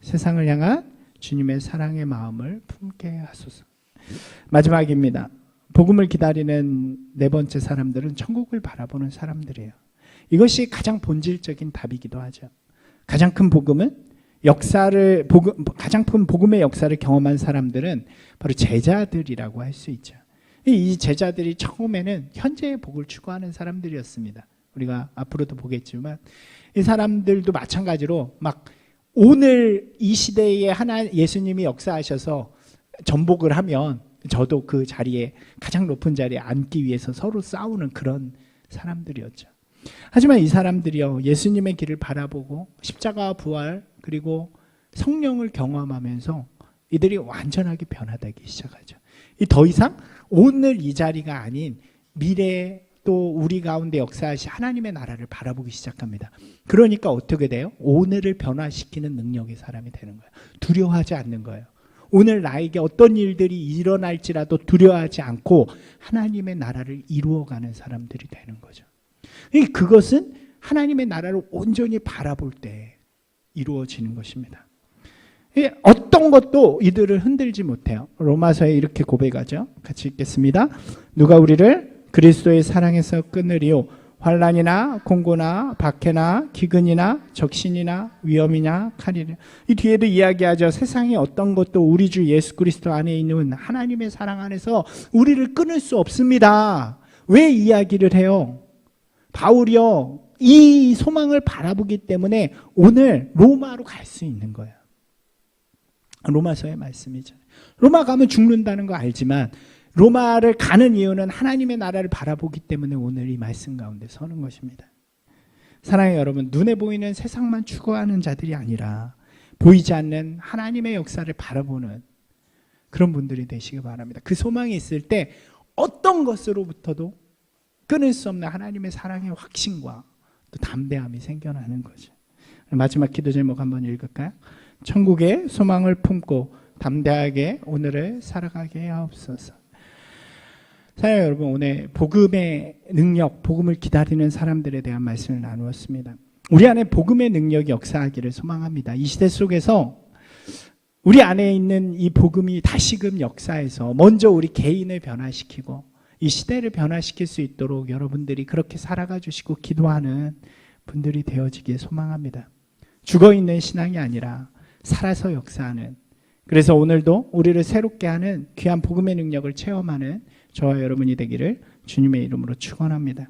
세상을 향한 주님의 사랑의 마음을 품게 하소서. 마지막입니다. 복음을 기다리는 네 번째 사람들은 천국을 바라보는 사람들이에요. 이것이 가장 본질적인 답이기도 하죠. 가장 큰 복음은 가장 큰 복음의 역사를 경험한 사람들은 바로 제자들이라고 할 수 있죠. 이 제자들이 처음에는 현재의 복을 추구하는 사람들이었습니다. 우리가 앞으로도 보겠지만 이 사람들도 마찬가지로 막 오늘 이 시대에 예수님이 역사하셔서 전복을 하면 저도 그 자리에, 가장 높은 자리에 앉기 위해서 서로 싸우는 그런 사람들이었죠. 하지만 이 사람들이요, 예수님의 길을 바라보고 십자가와 부활 그리고 성령을 경험하면서 이들이 완전하게 변화되기 시작하죠. 더 이상 오늘 이 자리가 아닌 미래에 또 우리 가운데 역사하신 하나님의 나라를 바라보기 시작합니다. 그러니까 어떻게 돼요? 오늘을 변화시키는 능력의 사람이 되는 거예요. 두려워하지 않는 거예요. 오늘 나에게 어떤 일들이 일어날지라도 두려워하지 않고 하나님의 나라를 이루어가는 사람들이 되는 거죠. 그것은 하나님의 나라를 온전히 바라볼 때 이루어지는 것입니다. 어떤 것도 이들을 흔들지 못해요. 로마서에 이렇게 고백하죠. 같이 읽겠습니다. 누가 우리를 그리스도의 사랑에서 끊으리요? 환난이나 공고나 박해나 기근이나 적신이나 위험이나 칼이라. 이 뒤에도 이야기하죠. 세상에 어떤 것도 우리 주 예수 그리스도 안에 있는 하나님의 사랑 안에서 우리를 끊을 수 없습니다. 왜 이야기를 해요? 바울이요, 이 소망을 바라보기 때문에 오늘 로마로 갈 수 있는 거예요. 로마서의 말씀이죠. 로마 가면 죽는다는 거 알지만 로마를 가는 이유는 하나님의 나라를 바라보기 때문에 오늘 이 말씀 가운데 서는 것입니다. 사랑하는 여러분, 눈에 보이는 세상만 추구하는 자들이 아니라 보이지 않는 하나님의 역사를 바라보는 그런 분들이 되시기 바랍니다. 그 소망이 있을 때 어떤 것으로부터도 끊을 수 없는 하나님의 사랑의 확신과 또 담대함이 생겨나는 거죠. 마지막 기도 제목 한번 읽을까요? 천국의 소망을 품고 담대하게 오늘을 살아가게 하옵소서. 사랑하는 여러분, 오늘 복음의 능력, 복음을 기다리는 사람들에 대한 말씀을 나누었습니다. 우리 안에 복음의 능력이 역사하기를 소망합니다. 이 시대 속에서 우리 안에 있는 이 복음이 다시금 역사해서 먼저 우리 개인을 변화시키고 이 시대를 변화시킬 수 있도록 여러분들이 그렇게 살아가 주시고 기도하는 분들이 되어지길 소망합니다. 죽어있는 신앙이 아니라 살아서 역사하는, 그래서 오늘도 우리를 새롭게 하는 귀한 복음의 능력을 체험하는 저와 여러분이 되기를 주님의 이름으로 축원합니다.